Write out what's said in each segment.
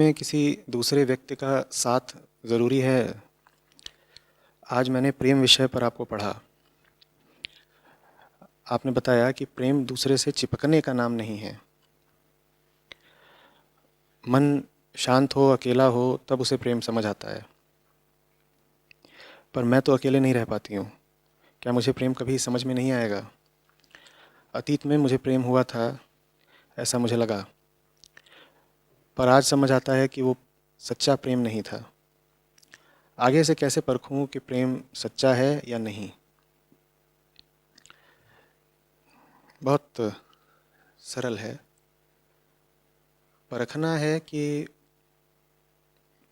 में किसी दूसरे व्यक्ति का साथ ज़रूरी है। आज मैंने प्रेम विषय पर आपको पढ़ा। आपने बताया कि प्रेम दूसरे से चिपकने का नाम नहीं है। मन शांत हो, अकेला हो, तब उसे प्रेम समझ आता है। पर मैं तो अकेले नहीं रह पाती हूँ। क्या मुझे प्रेम कभी समझ में नहीं आएगा? अतीत में मुझे प्रेम हुआ था, ऐसा मुझे लगा, पर आज समझ आता है कि वो सच्चा प्रेम नहीं था। आगे से कैसे परखूं कि प्रेम सच्चा है या नहीं? बहुत सरल है। परखना है कि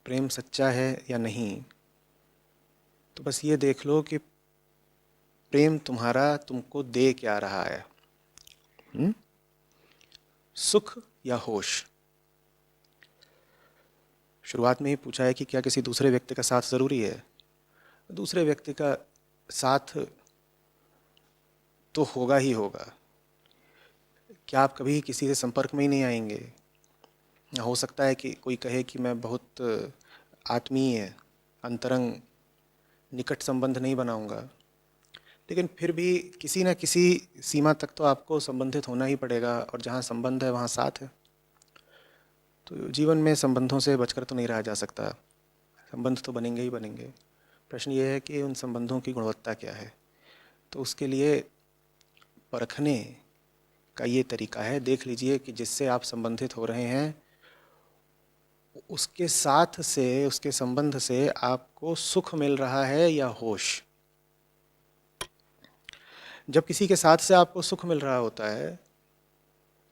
प्रेम सच्चा है या नहीं, तो बस ये देख लो कि प्रेम तुम्हारा तुमको दे क्या रहा है। हुँ? सुख या होश? शुरुआत में ही पूछा है कि क्या किसी दूसरे व्यक्ति का साथ ज़रूरी है। दूसरे व्यक्ति का साथ तो होगा ही होगा। क्या आप कभी किसी से संपर्क में ही नहीं आएंगे? हो सकता है कि कोई कहे कि मैं बहुत आत्मीय, अंतरंग, निकट संबंध नहीं बनाऊंगा, लेकिन फिर भी किसी न किसी सीमा तक तो आपको संबंधित होना ही पड़ेगा, और जहाँ संबंध है वहाँ साथ है। तो जीवन में संबंधों से बचकर तो नहीं रहा जा सकता। संबंध तो बनेंगे ही बनेंगे। प्रश्न ये है कि उन संबंधों की गुणवत्ता क्या है। तो उसके लिए परखने का ये तरीका है। देख लीजिए कि जिससे आप संबंधित हो रहे हैं उसके साथ से, उसके संबंध से आपको सुख मिल रहा है या होश। जब किसी के साथ से आपको सुख मिल रहा होता है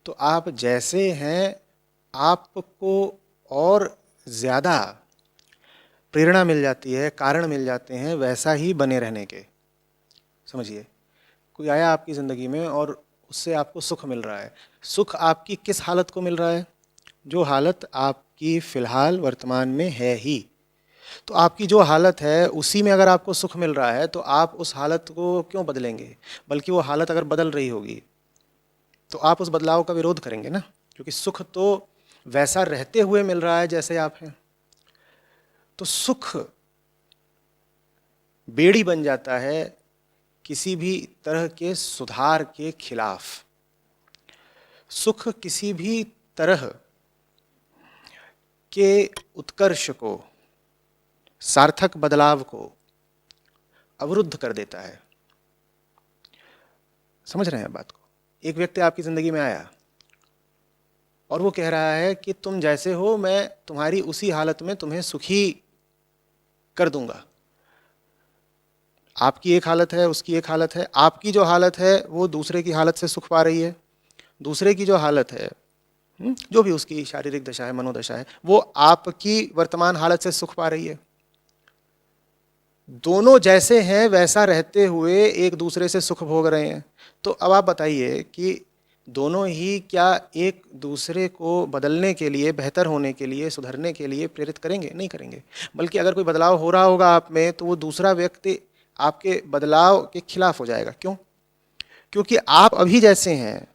तो आप जैसे हैं, आपको और ज़्यादा प्रेरणा मिल जाती है, कारण मिल जाते हैं वैसा ही बने रहने के। समझिए, कोई आया आपकी ज़िंदगी में और उससे आपको सुख मिल रहा है। सुख आपकी किस हालत को मिल रहा है? जो हालत आपकी फ़िलहाल वर्तमान में है ही। तो आपकी जो हालत है उसी में अगर आपको सुख मिल रहा है तो आप उस हालत को क्यों बदलेंगे? बल्कि वो हालत अगर बदल रही होगी तो आप उस बदलाव का विरोध करेंगे ना, क्योंकि सुख तो वैसा रहते हुए मिल रहा है जैसे आप हैं। तो सुख बेड़ी बन जाता है किसी भी तरह के सुधार के खिलाफ। सुख किसी भी तरह के उत्कर्ष को, सार्थक बदलाव को अवरुद्ध कर देता है। समझ रहे हैं बात को? एक व्यक्ति आपकी ज़िंदगी में आया और वो कह रहा है कि तुम जैसे हो मैं तुम्हारी उसी हालत में तुम्हें सुखी कर दूंगा। आपकी एक हालत है, उसकी एक हालत है। आपकी जो हालत है वो दूसरे की हालत से सुख पा रही है। दूसरे की जो हालत है, जो भी उसकी शारीरिक दशा है, मनोदशा है, वो आपकी वर्तमान हालत से सुख पा रही है। दोनों जैसे हैं वैसा रहते हुए एक दूसरे से सुख भोग रहे हैं। तो अब आप बताइए कि दोनों ही क्या एक दूसरे को बदलने के लिए, बेहतर होने के लिए, सुधरने के लिए प्रेरित करेंगे? नहीं करेंगे। बल्कि अगर कोई बदलाव हो रहा होगा आप में तो वो दूसरा व्यक्ति आपके बदलाव के खिलाफ हो जाएगा। क्यों? क्योंकि आप अभी जैसे हैं,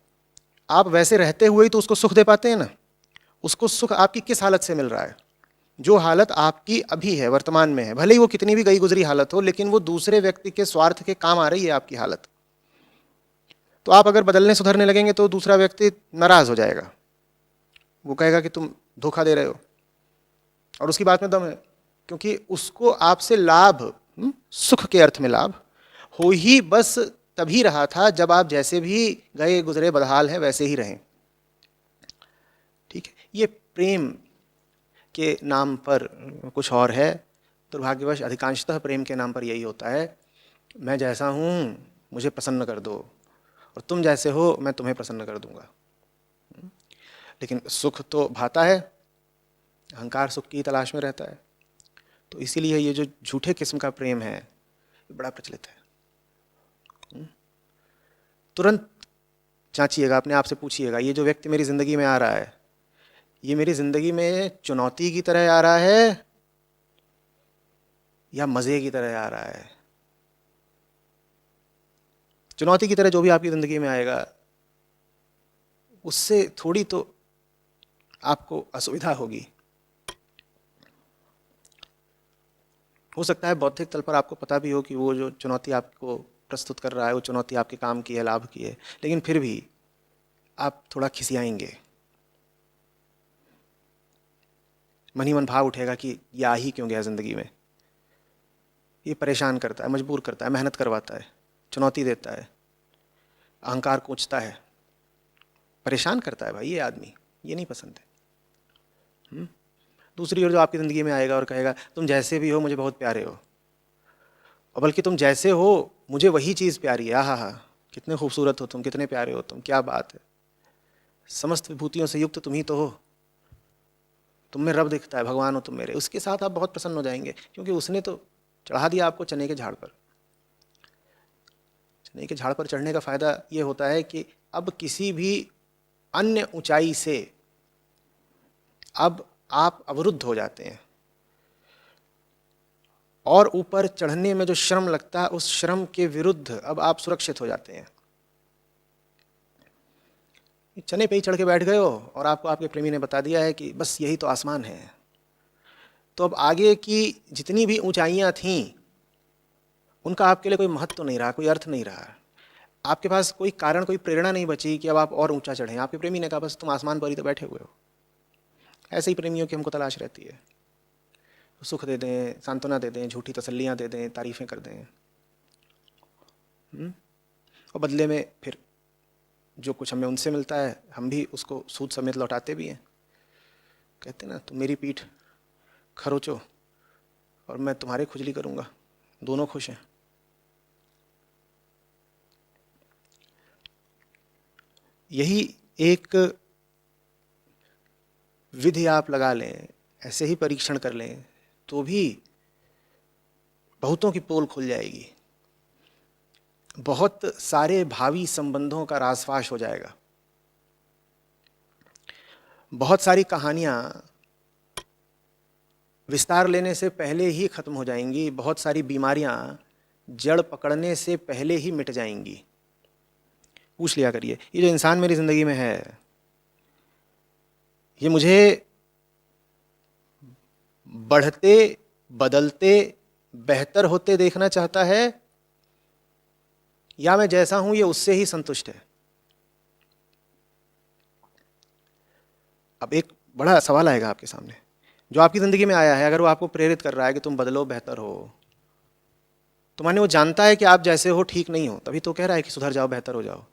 आप वैसे रहते हुए ही तो उसको सुख दे पाते हैं ना। उसको सुख आपकी किस हालत से मिल रहा है? जो हालत आपकी अभी है, वर्तमान में है। भले ही वो कितनी भी गई गुजरी हालत हो, लेकिन वो दूसरे व्यक्ति के स्वार्थ के काम आ रही है आपकी हालत। तो आप अगर बदलने सुधरने लगेंगे तो दूसरा व्यक्ति नाराज हो जाएगा। वो कहेगा कि तुम धोखा दे रहे हो, और उसकी बात में दम है, क्योंकि उसको आपसे लाभ, सुख के अर्थ में लाभ हो ही बस तभी रहा था जब आप जैसे भी गए गुजरे बदहाल हैं वैसे ही रहें। ठीक है? ये प्रेम के नाम पर कुछ और है। दुर्भाग्यवश अधिकांशतः प्रेम के नाम पर यही होता है, मैं जैसा हूँ मुझे प्रसन्न कर दो, और तुम जैसे हो मैं तुम्हें प्रसन्न कर दूंगा। लेकिन सुख तो भाता है, अहंकार सुख की तलाश में रहता है। तो इसीलिए ये जो झूठे किस्म का प्रेम है ये बड़ा प्रचलित है। तुरंत जांचिएगा, अपने आप से पूछिएगा, ये जो व्यक्ति मेरी ज़िंदगी में आ रहा है, ये मेरी ज़िंदगी में चुनौती की तरह आ रहा है या मज़े की तरह आ रहा है? चुनौती की तरह जो भी आपकी ज़िंदगी में आएगा उससे थोड़ी तो आपको असुविधा होगी, हो सकता है बौद्धिक तल पर आपको पता भी हो कि वो जो चुनौती आपको प्रस्तुत कर रहा है वो चुनौती आपके काम की है, लाभ की है, लेकिन फिर भी आप थोड़ा खिसियाएंगे, मन ही मन भाव उठेगा कि ये आ ही क्यों गया ज़िंदगी में, ये परेशान करता है, मजबूर करता है, मेहनत करवाता है, चुनौती देता है, अहंकार कोचता है, परेशान करता है भाई ये आदमी, ये नहीं पसंद है। दूसरी ओर जो आपकी ज़िंदगी में आएगा और कहेगा तुम जैसे भी हो मुझे बहुत प्यारे हो, और बल्कि तुम जैसे हो मुझे वही चीज़ प्यारी है, आहा हा, कितने खूबसूरत हो तुम, कितने प्यारे हो तुम, क्या बात है, समस्त विभूतियों से युक्त तुम ही तो हो, तुम में रब दिखता है, भगवान हो तुम मेरे, उसके साथ आप बहुत प्रसन्न हो जाएंगे, क्योंकि उसने तो चढ़ा दिया आपको चने के झाड़ पर। चने के झाड़ पर चढ़ने का फ़ायदा ये होता है कि अब किसी भी अन्य ऊंचाई से अब आप अवरुद्ध हो जाते हैं, और ऊपर चढ़ने में जो श्रम लगता है उस श्रम के विरुद्ध अब आप सुरक्षित हो जाते हैं। चने पे ही चढ़ के बैठ गए हो और आपको आपके प्रेमी ने बता दिया है कि बस यही तो आसमान है, तो अब आगे की जितनी भी ऊंचाइयां थीं उनका आपके लिए कोई महत्व तो नहीं रहा, कोई अर्थ नहीं रहा, आपके पास कोई कारण, कोई प्रेरणा नहीं बची कि अब आप और ऊंचा चढ़ें। आपके प्रेमी ने कहा बस तुम आसमान पर ही तो बैठे हुए हो। ऐसे ही प्रेमियों की हमको तलाश रहती है, सुख दे दें, सांत्वना दे दें, झूठी तसल्लियाँ दे दें, तारीफ़ें कर दें, और बदले में फिर जो कुछ हमें उनसे मिलता है हम भी उसको सूद समेत लौटाते भी हैं। कहते हैं ना, तुम मेरी पीठ खरोचो और मैं तुम्हारे खुजली करूँगा, दोनों खुश हैं। यही एक विधि आप लगा लें, ऐसे ही परीक्षण कर लें तो भी बहुतों की पोल खुल जाएगी, बहुत सारे भावी संबंधों का रासफाश हो जाएगा, बहुत सारी कहानियाँ विस्तार लेने से पहले ही खत्म हो जाएंगी, बहुत सारी बीमारियाँ जड़ पकड़ने से पहले ही मिट जाएंगी। पूछ लिया करिए, ये जो इंसान मेरी ज़िंदगी में है ये मुझे बढ़ते, बदलते, बेहतर होते देखना चाहता है या मैं जैसा हूं ये उससे ही संतुष्ट है? अब एक बड़ा सवाल आएगा आपके सामने, जो आपकी ज़िंदगी में आया है अगर वो आपको प्रेरित कर रहा है कि तुम बदलो, बेहतर हो, तो माने वो जानता है कि आप जैसे हो ठीक नहीं हो, तभी तो कह रहा है कि सुधर जाओ, बेहतर हो जाओ,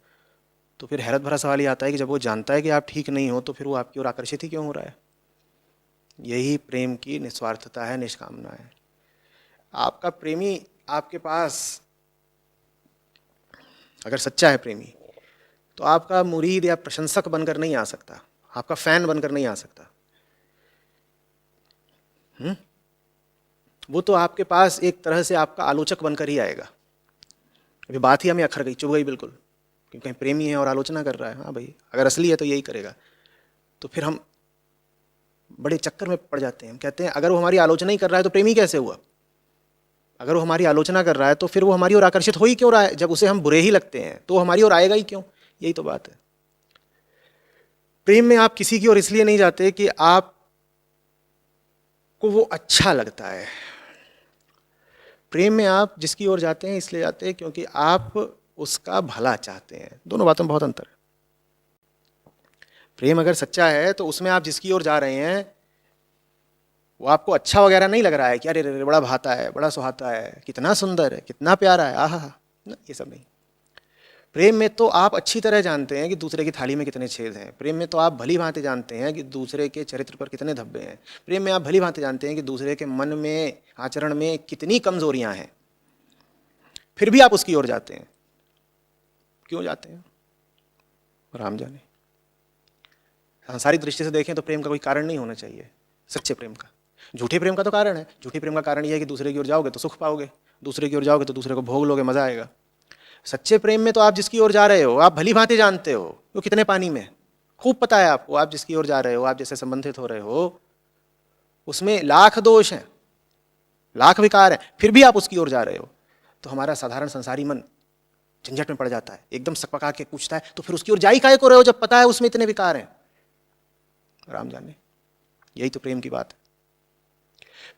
तो फिर हैरत भरा सवाल ये आता है कि जब वो जानता है कि आप ठीक नहीं हो तो फिर वो आपकी ओर आकर्षित ही क्यों हो रहा है? यही प्रेम की निस्वार्थता है, निष्कामना है। आपका प्रेमी आपके पास अगर सच्चा है प्रेमी तो आपका मुरीद या प्रशंसक बनकर नहीं आ सकता, आपका फैन बनकर नहीं आ सकता। वो तो आपके पास एक तरह से आपका आलोचक बनकर ही आएगा। अभी बात ही हमें अखर गई, चुभ गई बिल्कुल, क्योंकि कहीं प्रेमी है और आलोचना कर रहा है। हाँ भाई, अगर असली है तो यही करेगा। तो फिर हम बड़े चक्कर में पड़ जाते हैं। हम कहते हैं अगर वो हमारी आलोचना ही कर रहा है तो प्रेमी कैसे हुआ? अगर वो हमारी आलोचना कर रहा है तो फिर वो हमारी ओर आकर्षित हो ही क्यों रहा है? जब उसे हम बुरे ही लगते हैं तो वो हमारी ओर आएगा ही क्यों? यही तो बात है। प्रेम में आप किसी की ओर इसलिए नहीं जाते कि आपको वो अच्छा लगता है। प्रेम में आप जिसकी ओर जाते हैं इसलिए जाते हैं क्योंकि आप उसका भला चाहते हैं। दोनों बातों में बहुत अंतर है। प्रेम अगर सच्चा है तो उसमें आप जिसकी ओर जा रहे हैं वो आपको अच्छा वगैरह नहीं लग रहा है कि अरे रे बड़ा भाता है, बड़ा सुहाता है, कितना सुंदर है, कितना प्यारा है, आहा, ये सब नहीं। प्रेम में तो आप अच्छी तरह जानते हैं कि दूसरे की थाली में कितने छेद हैं। प्रेम में तो आप भली भांति जानते हैं कि दूसरे के चरित्र पर कितने धब्बे हैं। प्रेम में आप भली भांति जानते हैं कि दूसरे के मन में, आचरण में कितनी कमजोरियां हैं, फिर भी आप उसकी ओर जाते हैं। क्यों जाते हैं? राम जाने। सांसारिक दृष्टि से देखें तो प्रेम का कोई कारण नहीं होना चाहिए, सच्चे प्रेम का। झूठे प्रेम का तो कारण है। झूठे प्रेम का कारण यह है कि दूसरे की ओर जाओगे तो सुख पाओगे, दूसरे की ओर जाओगे तो दूसरे को भोग लोगे, मजा आएगा। सच्चे प्रेम में तो आप जिसकी ओर जा रहे हो आप भली भांति जानते हो वो कितने पानी में, खूब पता है आपको। आप जिसकी ओर जा रहे हो, आप जैसे संबंधित हो रहे हो, उसमें लाख दोष हैं, लाख विकार हैं, फिर भी आप उसकी ओर जा रहे हो। तो हमारा साधारण संसारी मन झंझट में पड़ जाता है, एकदम सकपका के पूछता है तो फिर उसकी ओर जा ही काहे को रहे हो जब पता है उसमें इतने विकार हैं? राम जाने। यही तो प्रेम की बात है।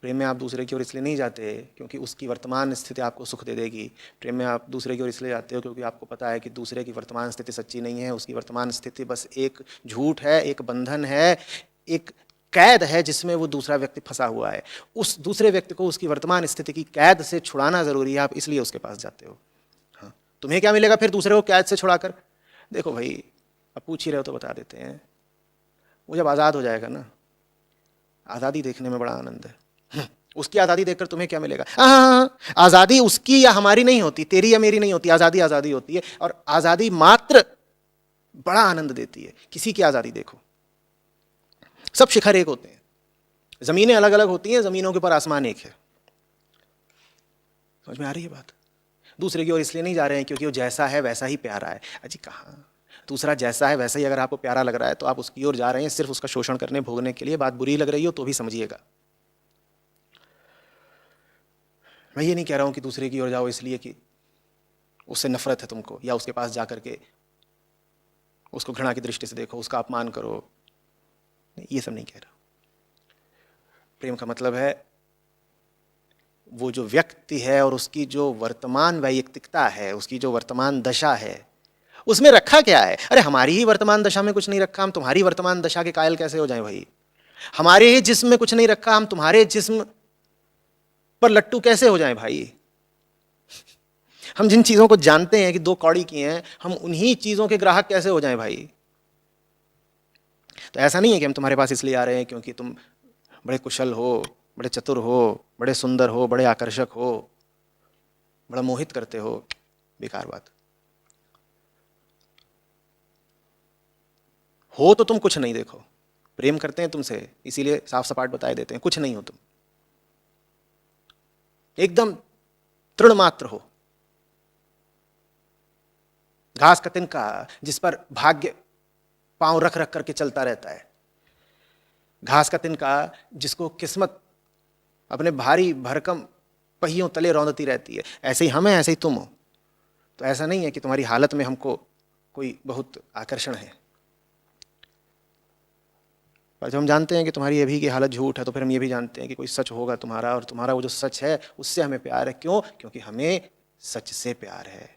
प्रेम में आप दूसरे की ओर इसलिए नहीं जाते क्योंकि उसकी वर्तमान स्थिति आपको सुख दे देगी। प्रेम में आप दूसरे की ओर इसलिए जाते हो क्योंकि आपको पता है कि दूसरे की वर्तमान स्थिति सच्ची नहीं है, उसकी वर्तमान स्थिति बस एक झूठ है, एक बंधन है, एक कैद है जिसमें वो दूसरा व्यक्ति फंसा हुआ है। उस दूसरे व्यक्ति को उसकी वर्तमान स्थिति की कैद से छुड़ाना ज़रूरी है, आप इसलिए उसके पास जाते हो। हाँ, तुम्हें क्या मिलेगा फिर दूसरे को कैद से छुड़ाकर? देखो भाई, अब पूछ ही रहे हो तो बता देते हैं। वो जब आज़ाद हो जाएगा ना, आज़ादी देखने में बड़ा आनंद है। उसकी आज़ादी देखकर तुम्हें क्या मिलेगा? हाँ, आज़ादी उसकी या हमारी नहीं होती, तेरी या मेरी नहीं होती, आज़ादी आज़ादी होती है, और आज़ादी मात्र बड़ा आनंद देती है। किसी की आज़ादी देखो, सब शिखर एक होते हैं, ज़मीनें अलग अलग होती हैं, ज़मीनों के ऊपर आसमान एक है। समझ में आ रही है बात? दूसरे की ओर इसलिए नहीं जा रहे हैं क्योंकि वो जैसा है वैसा ही प्यारा है। अजी कहाँ, दूसरा जैसा है वैसा ही अगर आपको प्यारा लग रहा है तो आप उसकी ओर जा रहे हैं सिर्फ उसका शोषण करने, भोगने के लिए। बात बुरी लग रही हो तो भी समझिएगा। मैं ये नहीं कह रहा हूं कि दूसरे की ओर जाओ इसलिए कि उससे नफरत है तुमको, या उसके पास जा करके उसको घृणा की दृष्टि से देखो, उसका अपमान करो। ये सब नहीं कह रहा। प्रेम का मतलब है वो जो व्यक्ति है और उसकी जो वर्तमान वैयक्तिकता है, उसकी जो वर्तमान दशा है, उसमें रखा क्या है। अरे हमारी ही वर्तमान दशा में कुछ नहीं रखा, हम तुम्हारी वर्तमान दशा के कायल कैसे हो जाएं भाई? हमारे ही जिस्म में कुछ नहीं रखा, हम तुम्हारे जिस्म पर लट्टू कैसे हो जाएं भाई? हम जिन चीजों को जानते हैं कि दो कौड़ी की हैं, हम उन्हीं चीजों के ग्राहक कैसे हो जाएं भाई? तो ऐसा नहीं है कि हम तुम्हारे पास इसलिए आ रहे हैं क्योंकि तुम बड़े कुशल हो, बड़े चतुर हो, बड़े सुंदर हो, बड़े आकर्षक हो, बड़ा मोहित करते हो। बेकार बात। हो तो तुम कुछ नहीं। देखो, प्रेम करते हैं तुमसे इसीलिए साफ सपाट बताए देते हैं, कुछ नहीं हो तुम, एकदम तृण मात्र हो, घास का तिनका जिस पर भाग्य पांव रख रख करके चलता रहता है, घास का तिनका जिसको किस्मत अपने भारी भरकम पहियों तले रौंदती रहती है। ऐसे ही हम हैं, ऐसे ही तुम हो। तो ऐसा नहीं है कि तुम्हारी हालत में हमको कोई बहुत आकर्षण है, पर जब हम जानते हैं कि तुम्हारी अभी की हालत झूठ है तो फिर हम ये भी जानते हैं कि कोई सच होगा तुम्हारा, और तुम्हारा वो जो सच है उससे हमें प्यार है। क्यों? क्योंकि हमें सच से प्यार है।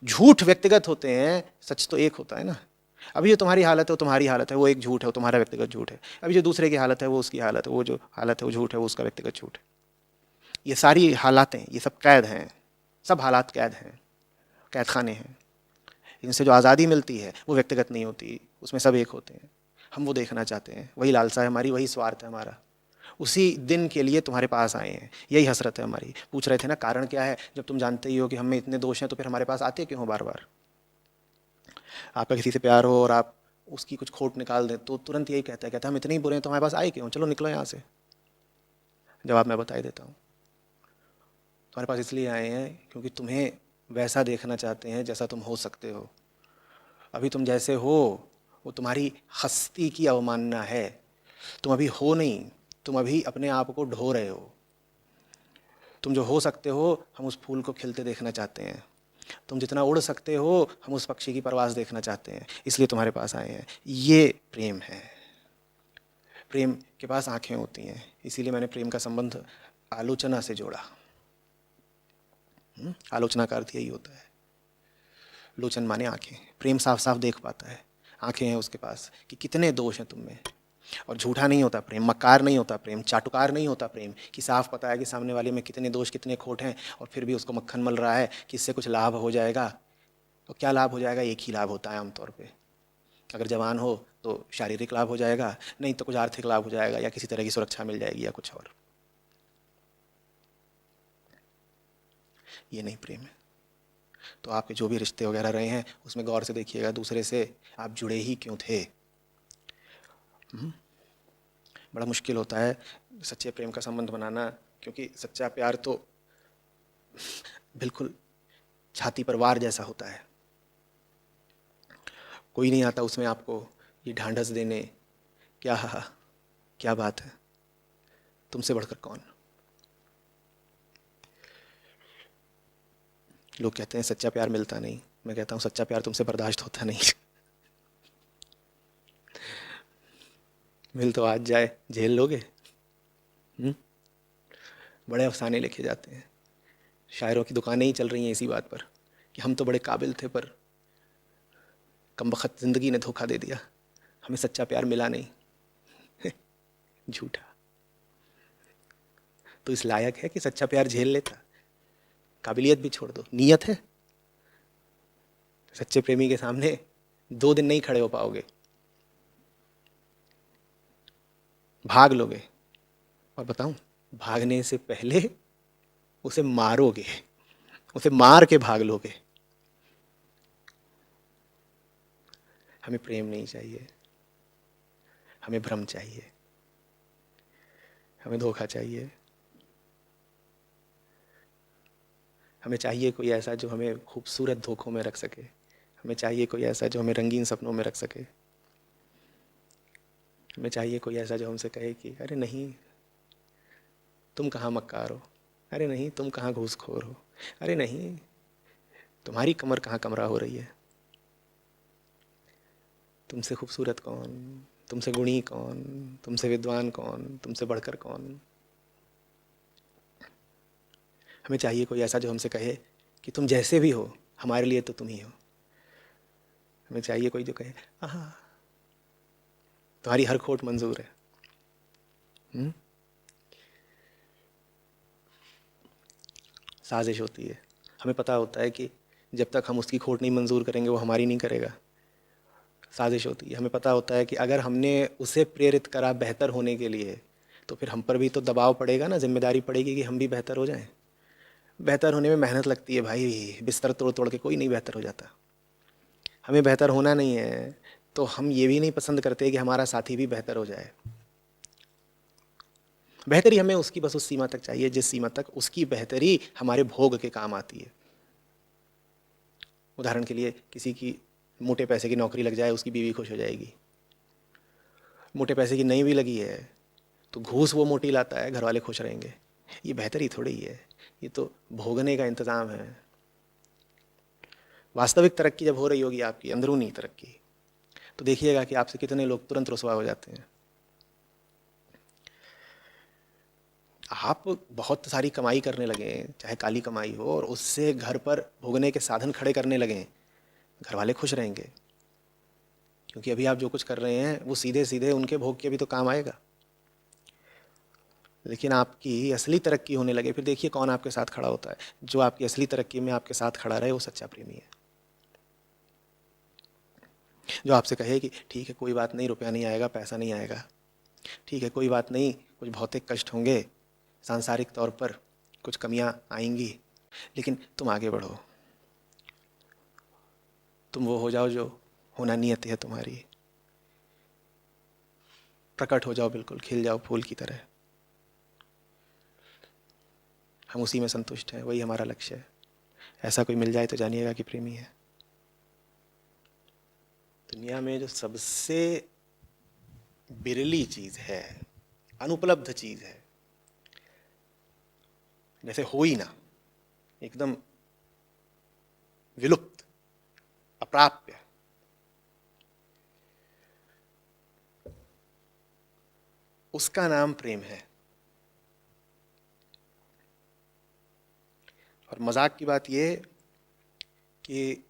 झूठ व्यक्तिगत होते हैं, सच तो एक होता है ना। अभी जो तुम्हारी हालत है वो तुम्हारी हालत है, वो एक झूठ है, वो तुम्हारा व्यक्तिगत झूठ है। अभी जो दूसरे की हालत है वो उसकी हालत है, वो जो हालत है वो झूठ है, वो उसका व्यक्तिगत झूठ है। ये सारी हालातें, ये सब कैद हैं, सब हालात कैद हैं, कैद खाने हैं। इनसे जो आज़ादी मिलती है वो व्यक्तिगत नहीं होती, उसमें सब एक होते हैं। हम वो देखना चाहते हैं, वही लालसा है हमारी, वही स्वार्थ है हमारा। उसी दिन के लिए तुम्हारे पास आए हैं, यही हसरत है हमारी। पूछ रहे थे ना कारण क्या है? जब तुम जानते ही हो कि हम में इतने दोष हैं तो फिर हमारे पास आते क्यों हो बार बार? आपका किसी से प्यार हो और आप उसकी कुछ खोट निकाल दें तो तुरंत यही कहता है हम इतने ही बुरे हैं तो हमारे पास आए क्यों? चलो निकलो यहाँ से। जवाब मैं बता ही देता हूँ। तुम्हारे पास इसलिए आए हैं क्योंकि तुम्हें वैसा देखना चाहते हैं जैसा तुम हो सकते हो। अभी तुम जैसे हो वो तुम्हारी हस्ती की अवमानना है। तुम अभी हो नहीं, तुम अभी अपने आप को ढो रहे हो। तुम जो हो सकते हो, हम उस फूल को खिलते देखना चाहते हैं। तुम जितना उड़ सकते हो, हम उस पक्षी की परवाज़ देखना चाहते हैं, इसलिए तुम्हारे पास आए हैं। ये प्रेम है। प्रेम के पास आंखें होती हैं, इसीलिए मैंने प्रेम का संबंध आलोचना से जोड़ा। आलोचना का अर्थ यही होता है। लोचन माने आंखें। प्रेम साफ साफ देख पाता है, आंखें हैं उसके पास कि कितने दोष हैं तुम में। और झूठा नहीं होता प्रेम, मक्कार नहीं होता प्रेम, चाटुकार नहीं होता प्रेम, कि साफ पता है कि सामने वाले में कितने दोष कितने खोट हैं और फिर भी उसको मक्खन मल रहा है कि इससे कुछ लाभ हो जाएगा। तो क्या लाभ हो जाएगा? एक ही लाभ होता है आमतौर पे। अगर जवान हो तो शारीरिक लाभ हो जाएगा, नहीं तो कुछ आर्थिक लाभ हो जाएगा, या किसी तरह की सुरक्षा मिल जाएगी, या कुछ और। ये नहीं प्रेम है। तो आपके जो भी रिश्ते वगैरह रहे हैं उसमें गौर से देखिएगा, दूसरे से आप जुड़े ही क्यों थे। बड़ा मुश्किल होता है सच्चे प्रेम का संबंध बनाना, क्योंकि सच्चा प्यार तो बिल्कुल छाती पर वार जैसा होता है। कोई नहीं आता उसमें आपको ये ढांढस देने, क्या बात है, तुमसे बढ़कर कौन। लोग कहते हैं सच्चा प्यार मिलता नहीं, मैं कहता हूँ सच्चा प्यार तुमसे बर्दाश्त होता नहीं। मिल तो आज जाए, झेल लोगे? बड़े अफसाने लिखे जाते हैं, शायरों की दुकानें ही चल रही हैं इसी बात पर कि हम तो बड़े काबिल थे पर कमबख्त ज़िंदगी ने धोखा दे दिया, हमें सच्चा प्यार मिला नहीं। झूठा। तो इस लायक है कि सच्चा प्यार झेल लेता? काबिलियत भी छोड़ दो, नीयत है? सच्चे प्रेमी के सामने 2 दिन नहीं खड़े हो पाओगे, भाग लोगे। और बताऊं, भागने से पहले उसे मारोगे, उसे मार के भाग लोगे। हमें प्रेम नहीं चाहिए, हमें भ्रम चाहिए, हमें धोखा चाहिए। हमें चाहिए कोई ऐसा जो हमें खूबसूरत धोखों में रख सके, हमें चाहिए कोई ऐसा जो हमें रंगीन सपनों में रख सके, हमें चाहिए कोई ऐसा जो हमसे कहे कि अरे नहीं तुम कहाँ मक्कार हो, अरे नहीं तुम कहाँ घूसखोर हो, अरे नहीं तुम्हारी कमर कहाँ कमरा हो रही है, तुमसे खूबसूरत कौन, तुमसे गुणी कौन, तुमसे विद्वान कौन, तुमसे बढ़कर कौन। हमें चाहिए कोई ऐसा जो हमसे कहे कि तुम जैसे भी हो हमारे लिए तो तुम ही हो। हमें चाहिए कोई जो कहे हाँ तुम्हारी हर खोट मंजूर है। साजिश होती है, हमें पता होता है कि जब तक हम उसकी खोट नहीं मंजूर करेंगे वो हमारी नहीं करेगा। साजिश होती है, हमें पता होता है कि अगर हमने उसे प्रेरित करा बेहतर होने के लिए तो फिर हम पर भी तो दबाव पड़ेगा ना, जिम्मेदारी पड़ेगी कि हम भी बेहतर हो जाएं। बेहतर होने में मेहनत लगती है भाई, बिस्तर तोड़ तोड़ के कोई नहीं बेहतर हो जाता। हमें बेहतर होना नहीं है तो हम ये भी नहीं पसंद करते कि हमारा साथी भी बेहतर हो जाए। बेहतरी हमें उसकी बस उस सीमा तक चाहिए जिस सीमा तक उसकी बेहतरी हमारे भोग के काम आती है। उदाहरण के लिए किसी की मोटे पैसे की नौकरी लग जाए, उसकी बीवी खुश हो जाएगी। मोटे पैसे की नहीं भी लगी है तो घूस वो मोटी लाता है, घर वाले खुश रहेंगे। ये बेहतरी थोड़ी ही है, ये तो भोगने का इंतज़ाम है। वास्तविक तरक्की जब हो रही होगी आपकी अंदरूनी तरक्की, तो देखिएगा कि आपसे कितने लोग तुरंत रुसवा हो जाते हैं। आप बहुत सारी कमाई करने लगें, चाहे काली कमाई हो, और उससे घर पर भोगने के साधन खड़े करने लगें, घर वाले खुश रहेंगे, क्योंकि अभी आप जो कुछ कर रहे हैं वो सीधे सीधे उनके भोग के भी तो काम आएगा। लेकिन आपकी असली तरक्की होने लगे, फिर देखिए कौन आपके साथ खड़ा होता है। जो आपकी असली तरक्की में आपके साथ खड़ा रहे वो सच्चा प्रेमी है। जो आपसे कहे कि ठीक है कोई बात नहीं, रुपया नहीं आएगा, पैसा नहीं आएगा, ठीक है कोई बात नहीं, कुछ भौतिक कष्ट होंगे, सांसारिक तौर पर कुछ कमियां आएंगी, लेकिन तुम आगे बढ़ो, तुम वो हो जाओ जो होना नियत है तुम्हारी, प्रकट हो जाओ, बिल्कुल खिल जाओ फूल की तरह। हम उसी में संतुष्ट हैं, वही हमारा लक्ष्य है। ऐसा कोई मिल जाए तो जानिएगा कि प्रेमी है। दुनिया में जो सबसे बिरली चीज़ है, अनुपलब्ध चीज़ है, जैसे हो ही ना, एकदम विलुप्त, अप्राप्य, उसका नाम प्रेम है। और मजाक की बात यह कि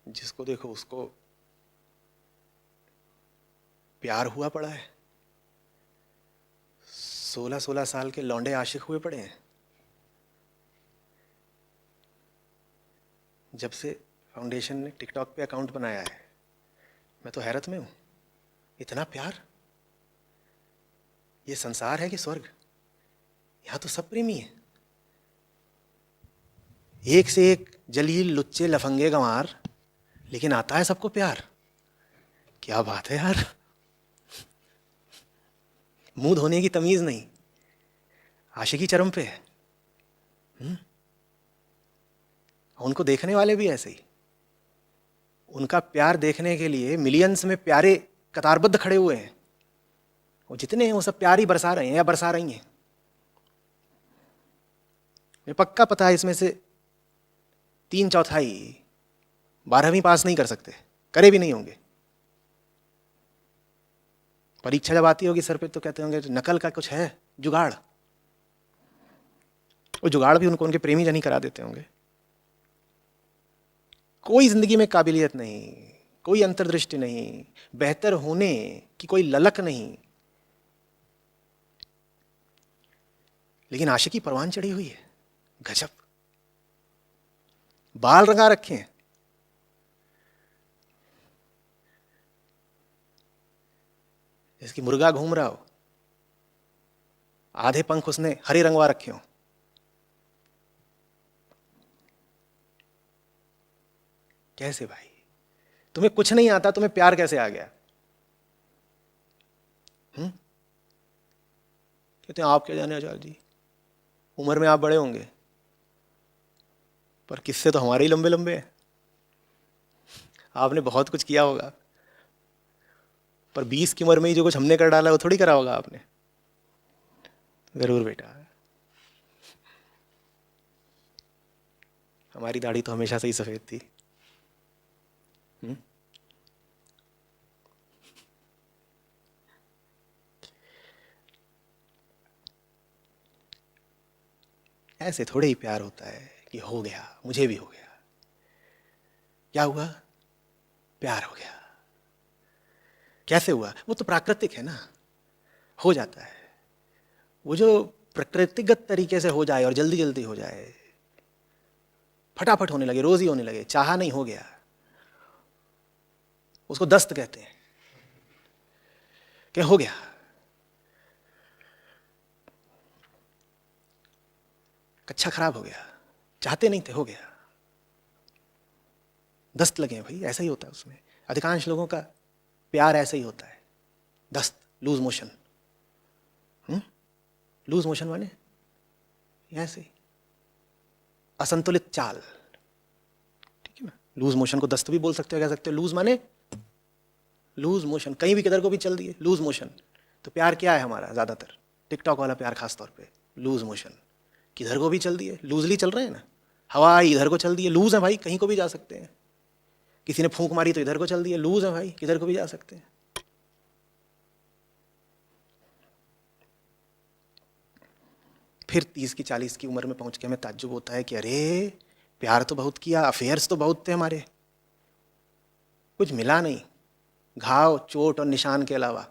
जिसको देखो उसको प्यार हुआ पड़ा है। 16-16 साल के लौंडे आशिक हुए पड़े हैं। जब से फाउंडेशन ने टिकटॉक पे अकाउंट बनाया है मैं तो हैरत में हूँ। इतना प्यार, ये संसार है कि स्वर्ग? यहाँ तो सब प्रेमी है, एक से एक जलील लुच्चे लफंगे गंवार, लेकिन आता है सबको प्यार। क्या बात है यार, मुंह धोने की तमीज नहीं, आशिकी चरम पे है। उनको देखने वाले भी ऐसे ही, उनका प्यार देखने के लिए मिलियंस में प्यारे कतारबद्ध खड़े हुए हैं। वो जितने हैं वो सब प्यार ही बरसा रहे हैं या बरसा रही हैं। मुझे पक्का पता है इसमें से 3/4 12वीं पास नहीं कर सकते, करे भी नहीं होंगे। परीक्षा जब आती होगी सर पे तो कहते होंगे नकल का कुछ है जुगाड़, वो जुगाड़ भी उनको उनके प्रेमी जन ही करा देते होंगे। कोई जिंदगी में काबिलियत नहीं, कोई अंतर्दृष्टि नहीं, बेहतर होने की कोई ललक नहीं, लेकिन आशिकी परवान चढ़ी हुई है। गजब, बाल रंगा रखे हैं, इसकी मुर्गा घूम रहा हो, आधे पंख उसने हरे रंगवा रखे हो। कैसे भाई, तुम्हें कुछ नहीं आता, तुम्हें प्यार कैसे आ गया? कहते हैं आप क्या जाने आचार्य जी, उम्र में आप बड़े होंगे पर किस्से तो हमारे ही लंबे लंबे हैं। आपने बहुत कुछ किया होगा पर 20 की उम्र में ही जो कुछ हमने कर डाला वो थोड़ी करा होगा आपने। जरूर बेटा, हमारी दाढ़ी तो हमेशा से ही सफेद थी। ऐसे थोड़े ही प्यार होता है कि हो गया, मुझे भी हो गया। क्या हुआ? प्यार हो गया। कैसे हुआ? वो तो प्राकृतिक है ना, हो जाता है। वो जो प्राकृतिकगत तरीके से हो जाए और जल्दी जल्दी हो जाए, फटाफट होने लगे, रोज ही होने लगे, चाहा नहीं हो गया, उसको दस्त कहते हैं। क्या हो गया? कच्चा खराब हो गया, चाहते नहीं थे, हो गया, दस्त लगे भाई। ऐसा ही होता है उसमें, अधिकांश लोगों का प्यार ऐसा ही होता है, दस्त, लूज मोशन। लूज मोशन माने ऐसे असंतुलित चाल, ठीक है ना। लूज मोशन को दस्त भी बोल सकते हो, कह सकते हो लूज माने लूज मोशन, कहीं भी किधर को भी चल दिए, लूज मोशन। तो प्यार क्या है हमारा? ज्यादातर टिकटॉक वाला प्यार खास तौर पे लूज मोशन, किधर को भी चल दिए, लूजली चल रहे हैं ना। हवा इधर को चल दी है, लूज है भाई, कहीं को भी जा सकते हैं। किसी ने फूंक मारी तो इधर को चल दी है, लूज है भाई, किधर को भी जा सकते हैं। फिर 30 की 40 की उम्र में पहुंच के हमें ताज्जुब होता है कि अरे प्यार तो बहुत किया, अफेयर्स तो बहुत थे हमारे, कुछ मिला नहीं, घाव, चोट और निशान के अलावा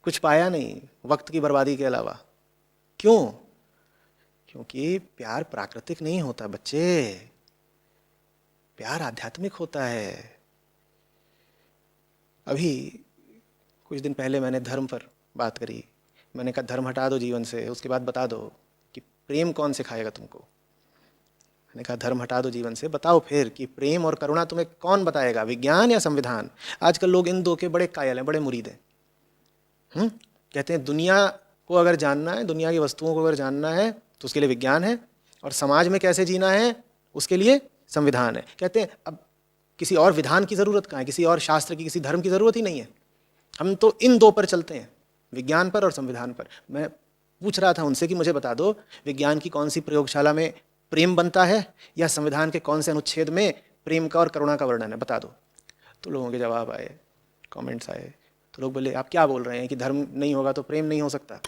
कुछ पाया नहीं, वक्त की बर्बादी के अलावा। क्यों? क्योंकि प्यार प्राकृतिक नहीं होता बच्चे, प्यार आध्यात्मिक होता है। अभी कुछ दिन पहले मैंने धर्म पर बात करी। मैंने कहा धर्म हटा दो जीवन से, उसके बाद बता दो कि प्रेम कौन सिखाएगा तुमको। मैंने कहा धर्म हटा दो जीवन से, बताओ फिर कि प्रेम और करुणा तुम्हें कौन बताएगा, विज्ञान या संविधान? आजकल लोग इन दो के बड़े कायल हैं, बड़े मुरीद हैं। कहते हैं दुनिया को अगर जानना है, दुनिया की वस्तुओं को अगर जानना है तो उसके लिए विज्ञान है, और समाज में कैसे जीना है उसके लिए संविधान है। कहते हैं अब किसी और विधान की ज़रूरत कहाँ है, किसी और शास्त्र की, किसी धर्म की ज़रूरत ही नहीं है। हम तो इन दो पर चलते हैं, विज्ञान पर और संविधान पर। मैं पूछ रहा था उनसे कि मुझे बता दो विज्ञान की कौन सी प्रयोगशाला में प्रेम बनता है, या संविधान के कौन से अनुच्छेद में प्रेम का और करुणा का वर्णन है, बता दो। तो लोगों के जवाब आए, कमेंट्स आए। तो लोग बोले आप क्या बोल रहे हैं कि धर्म नहीं होगा तो प्रेम नहीं हो सकता?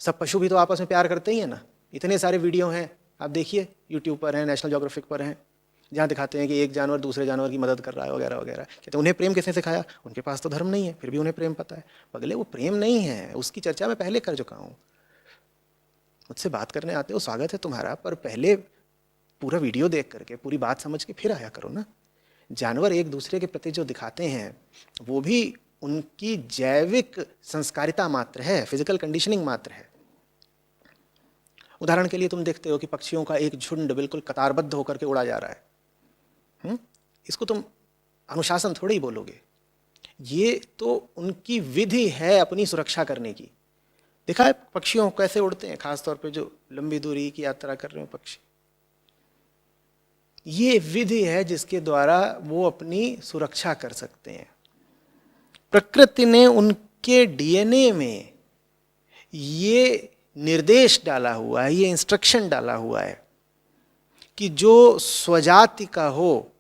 सब पशु भी तो आपस में प्यार करते ही हैं ना। इतने सारे वीडियो हैं, आप देखिए, यूट्यूब पर हैं, नेशनल ज्योग्राफिक पर हैं, जहाँ दिखाते हैं कि एक जानवर दूसरे जानवर की मदद कर रहा है वगैरह वगैरह। कहते हैं उन्हें प्रेम किसने सिखाया? उनके पास तो धर्म नहीं है, फिर भी उन्हें प्रेम पता है। बगले वो प्रेम नहीं है, उसकी चर्चा मैं पहले कर चुका हूँ। मुझसे बात करने आते हो, स्वागत है तुम्हारा, पर पहले पूरा वीडियो देख करके पूरी बात समझ के फिर आया करो ना। जानवर एक दूसरे के प्रति जो दिखाते हैं वो भी उनकी जैविक संस्कारिता मात्र है, फिजिकल कंडीशनिंग मात्र है। उदाहरण के लिए तुम देखते हो कि पक्षियों का एक झुंड बिल्कुल कतारबद्ध होकर के उड़ा जा रहा है। इसको तुम अनुशासन थोड़ी ही बोलोगे, ये तो उनकी विधि है अपनी सुरक्षा करने की। देखा है पक्षियों कैसे उड़ते हैं, खासतौर पे जो लंबी दूरी की यात्रा कर रहे हो पक्षी। ये विधि है जिसके द्वारा वो अपनी सुरक्षा कर सकते हैं। प्रकृति ने उनके डीएनए में ये निर्देश डाला हुआ है, ये इंस्ट्रक्शन डाला हुआ है कि जो स्वजाति का हो,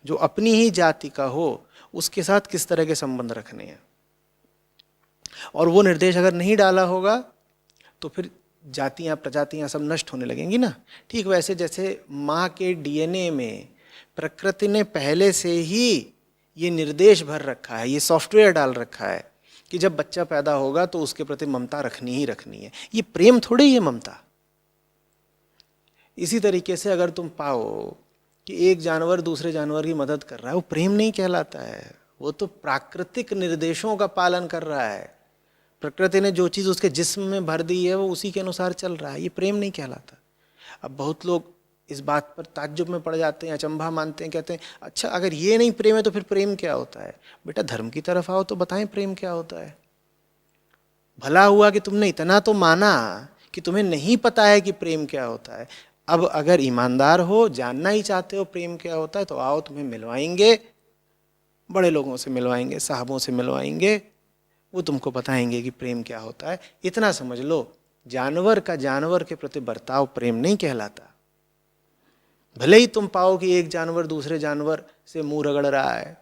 जो अपनी ही जाति का हो, उसके साथ किस तरह के संबंध रखने हैं। और वो निर्देश अगर नहीं डाला होगा तो फिर जातियां प्रजातियां सब नष्ट होने लगेंगी ना। ठीक वैसे जैसे माँ के डीएनए में प्रकृति ने पहले से ही ये निर्देश भर रखा है, ये सॉफ्टवेयर डाल रखा है कि जब बच्चा पैदा होगा तो उसके प्रति ममता रखनी ही रखनी है। ये प्रेम थोड़ी ही है ममता। इसी तरीके से अगर तुम पाओ कि एक जानवर दूसरे जानवर की मदद कर रहा है, वो प्रेम नहीं कहलाता है, वो तो प्राकृतिक निर्देशों का पालन कर रहा है। प्रकृति ने जो चीज़ उसके जिस्म में भर दी है वो उसी के अनुसार चल रहा है, ये प्रेम नहीं कहलाता। अब बहुत लोग इस बात पर ताज्जुब में पड़ जाते हैं, अचंभा मानते हैं, कहते हैं अच्छा अगर ये नहीं प्रेम है तो फिर प्रेम क्या होता है। बेटा धर्म की तरफ आओ तो बताएं प्रेम क्या होता है। भला हुआ कि तुमने इतना तो माना कि तुम्हें नहीं पता है कि प्रेम क्या होता है। अब अगर ईमानदार हो, जानना ही चाहते हो प्रेम क्या होता है, तो आओ तुम्हें मिलवाएंगे, बड़े लोगों से मिलवाएंगे, साहबों से मिलवाएंगे, वो तुमको बताएंगे कि प्रेम क्या होता है। इतना समझ लो, जानवर का जानवर के प्रति बर्ताव प्रेम नहीं कहलाता। भले ही तुम पाओ कि एक जानवर दूसरे जानवर से मुंह रगड़ रहा है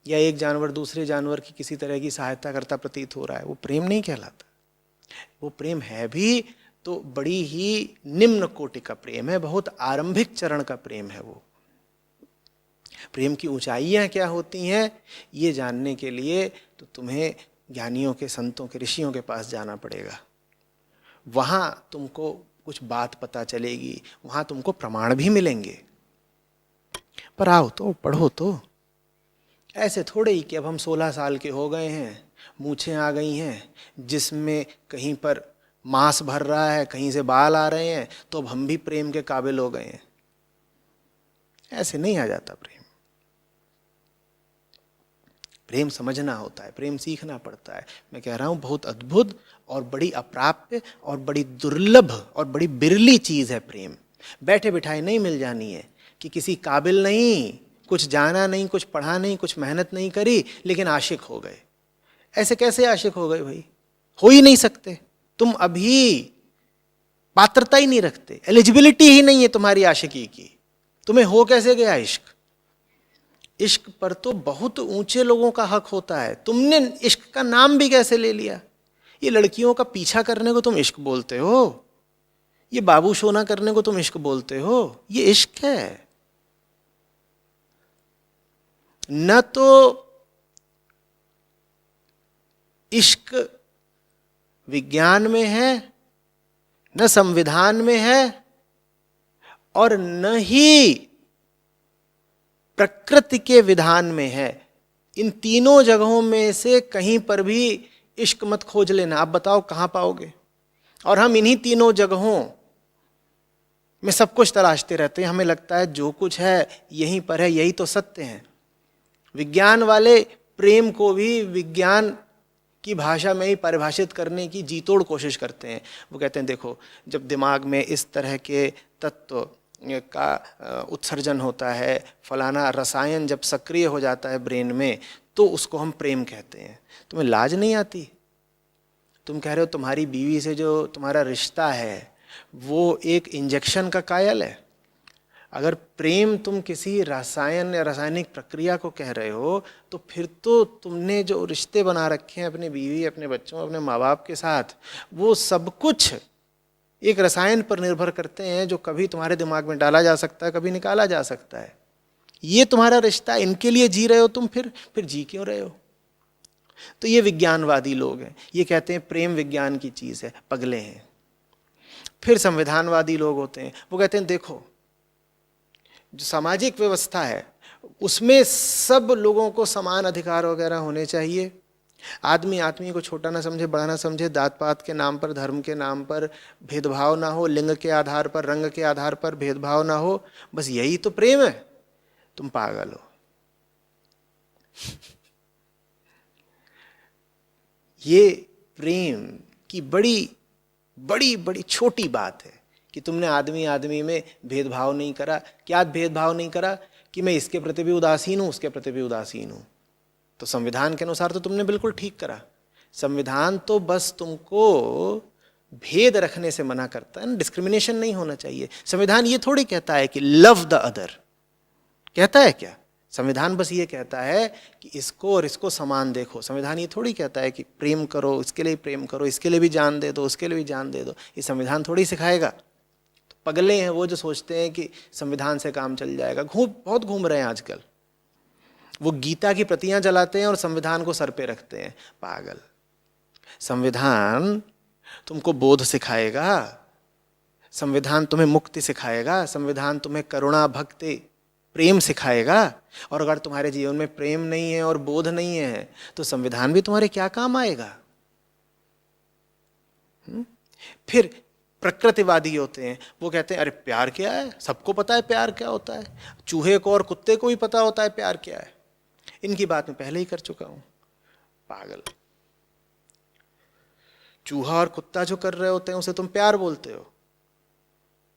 या एक जानवर दूसरे जानवर की किसी तरह की सहायता करता प्रतीत हो रहा है, वो प्रेम नहीं कहलाता। वो प्रेम है भी तो बड़ी ही निम्न कोटि का प्रेम है, बहुत आरंभिक चरण का प्रेम है। वो प्रेम की ऊंचाइयां क्या होती हैं ये जानने के लिए तो तुम्हें ज्ञानियों के, संतों के, ऋषियों के पास जाना पड़ेगा। वहां तुमको कुछ बात पता चलेगी, वहां तुमको प्रमाण भी मिलेंगे। पर आओ तो पढ़ो तो। ऐसे थोड़े ही कि अब हम 16 साल के हो गए हैं, मूछें आ गई हैं, जिसमें कहीं पर मांस भर रहा है, कहीं से बाल आ रहे हैं, तो अब हम भी प्रेम के काबिल हो गए हैं। ऐसे नहीं आ जाता प्रेम। प्रेम समझना होता है, प्रेम सीखना पड़ता है। मैं कह रहा हूं बहुत अद्भुत और बड़ी अप्राप्य और बड़ी दुर्लभ और बड़ी बिरली चीज है प्रेम। बैठे बिठाए नहीं मिल जानी है कि किसी काबिल नहीं, कुछ जाना नहीं, कुछ पढ़ा नहीं, कुछ मेहनत नहीं करी, लेकिन आशिक हो गए। ऐसे कैसे आशिक हो गए भाई? हो ही नहीं सकते। तुम अभी पात्रता ही नहीं रखते, एलिजिबिलिटी ही नहीं है तुम्हारी आशिकी की, तुम्हें हो कैसे गया इश्क? इश्क पर तो बहुत ऊंचे लोगों का हक होता है। तुमने इश्क का नाम भी कैसे ले लिया? ये लड़कियों का पीछा करने को तुम इश्क बोलते हो, ये बाबू सोना करने को तुम इश्क बोलते हो, ये इश्क है? न तो इश्क विज्ञान में है, न संविधान में है, और न ही प्रकृति के विधान में है। इन तीनों जगहों में से कहीं पर भी इश्क मत खोज लेना। आप बताओ कहां पाओगे? और हम इन्हीं तीनों जगहों में सब कुछ तलाशते रहते हैं। हमें लगता है जो कुछ है यहीं पर है, यही तो सत्य है। विज्ञान वाले प्रेम को भी विज्ञान की भाषा में ही परिभाषित करने की जी तोड़ कोशिश करते हैं। वो कहते हैं देखो, जब दिमाग में इस तरह के तत्व का उत्सर्जन होता है, फलाना रसायन जब सक्रिय हो जाता है ब्रेन में, तो उसको हम प्रेम कहते हैं। तुम्हें लाज नहीं आती? तुम कह रहे हो तुम्हारी बीवी से जो तुम्हारा रिश्ता है वो एक इंजेक्शन का कायल है। अगर प्रेम तुम किसी रसायन या रासायनिक प्रक्रिया को कह रहे हो, तो फिर तो तुमने जो रिश्ते बना रखे हैं अपने बीवी, अपने बच्चों, अपने माँ बाप के साथ, वो सब कुछ एक रसायन पर निर्भर करते हैं जो कभी तुम्हारे दिमाग में डाला जा सकता है, कभी निकाला जा सकता है। ये तुम्हारा रिश्ता, इनके लिए जी रहे हो तुम, फिर जी क्यों रहे हो? तो ये विज्ञानवादी लोग हैं, ये कहते हैं प्रेम विज्ञान की चीज़ है, पगले हैं। फिर संविधानवादी लोग होते हैं, वो कहते हैं देखो जो सामाजिक व्यवस्था है उसमें सब लोगों को समान अधिकार वगैरह होने चाहिए। आदमी आदमी को छोटा ना समझे, बड़ा ना समझे, जात पात के नाम पर, धर्म के नाम पर भेदभाव ना हो, लिंग के आधार पर, रंग के आधार पर भेदभाव ना हो। बस यही तो प्रेम है। तुम पागल हो। ये प्रेम की बड़ी बड़ी बड़ी छोटी बात है कि तुमने आदमी आदमी में भेदभाव नहीं करा। क्या भेदभाव नहीं करा? कि मैं इसके प्रति भी उदासीन हूं, उसके प्रति भी उदासीन हूं। तो संविधान के अनुसार तो तुमने बिल्कुल ठीक करा। संविधान तो बस तुमको भेद रखने से मना करता है, डिस्क्रिमिनेशन नहीं होना चाहिए। संविधान ये थोड़ी कहता है कि लव द अदर, कहता है क्या? संविधान बस ये कहता है कि इसको और इसको समान देखो। संविधान ये थोड़ी कहता है कि प्रेम करो, इसके लिए प्रेम करो, इसके लिए भी जान दे दो, उसके लिए भी जान दे दो। ये संविधान थोड़ी सिखाएगा। तो पगले हैं वो जो सोचते हैं कि संविधान से काम चल जाएगा। बहुत घूम रहे हैं आजकल। वो गीता की प्रतियां जलाते हैं और संविधान को सर पे रखते हैं। पागल। संविधान तुमको बोध सिखाएगा, संविधान तुम्हें मुक्ति सिखाएगा, संविधान तुम्हें करुणा, भक्ति, प्रेम सिखाएगा। और अगर तुम्हारे जीवन में प्रेम नहीं है और बोध नहीं है तो संविधान भी तुम्हारे क्या काम आएगा? फिर प्रकृतिवादी होते हैं, वो कहते हैं अरे प्यार क्या है, सबको पता है प्यार क्या होता है, चूहे को और कुत्ते को भी पता होता है प्यार क्या है। इनकी बात मैं पहले ही कर चुका हूं। पागल। चूहा और कुत्ता जो कर रहे होते हैं उसे तुम प्यार बोलते हो,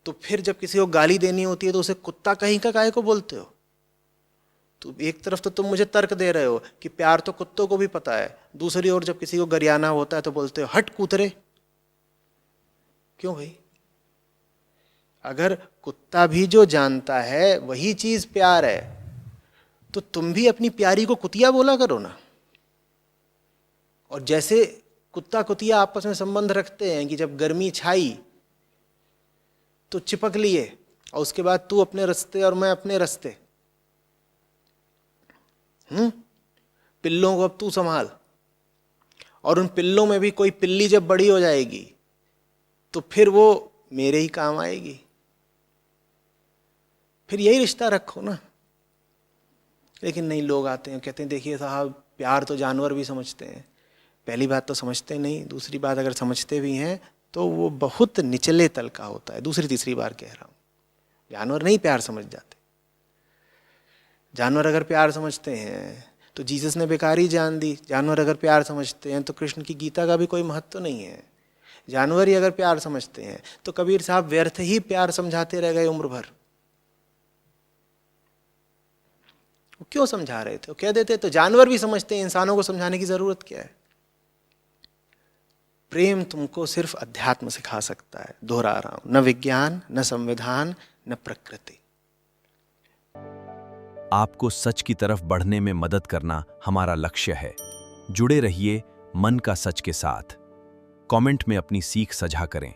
तो फिर जब किसी को गाली देनी होती है तो उसे कुत्ता कहीं का काहे को बोलते हो? तो एक तरफ तो तुम मुझे तर्क दे रहे हो कि प्यार तो कुत्तों को भी पता है, दूसरी ओर जब किसी को गरियाना होता है तो बोलते हो हट कूतरे। क्यों भाई? अगर कुत्ता भी जो जानता है वही चीज प्यार है तो तुम भी अपनी प्यारी को कुतिया बोला करो ना। और जैसे कुत्ता कुतिया आपस में संबंध रखते हैं कि जब गर्मी छाई तो चिपक लिए और उसके बाद तू अपने रास्ते और मैं अपने रास्ते। पिल्लों को अब तू संभाल, और उन पिल्लों में भी कोई पिल्ली जब बड़ी हो जाएगी तो फिर वो मेरे ही काम आएगी। फिर यही रिश्ता रखो ना। लेकिन नहीं, लोग आते हैं कहते हैं देखिए साहब प्यार तो जानवर भी समझते हैं। पहली बात तो समझते नहीं, दूसरी बात अगर समझते भी हैं तो वो बहुत निचले तल का होता है। दूसरी तीसरी बार कह रहा हूं, जानवर नहीं प्यार समझ जाते। जानवर अगर प्यार समझते हैं तो जीसस ने बेकार ही जान दी। जानवर अगर प्यार समझते हैं तो कृष्ण की गीता का भी कोई महत्व नहीं है। जानवर ही अगर प्यार समझते हैं तो कबीर साहब व्यर्थ ही प्यार समझाते रह गए उम्र भर। वो क्यों समझा रहे थे? वो कह देते तो जानवर भी समझते हैं, इंसानों को समझाने की जरूरत क्या है? प्रेम तुमको सिर्फ अध्यात्म सिखा सकता है। दोहरा रहा हूं, न विज्ञान, न संविधान, न प्रकृति। आपको सच की तरफ बढ़ने में मदद करना हमारा लक्ष्य है। जुड़े रहिए मन का सच के साथ। कमेंट में अपनी सीख साझा करें।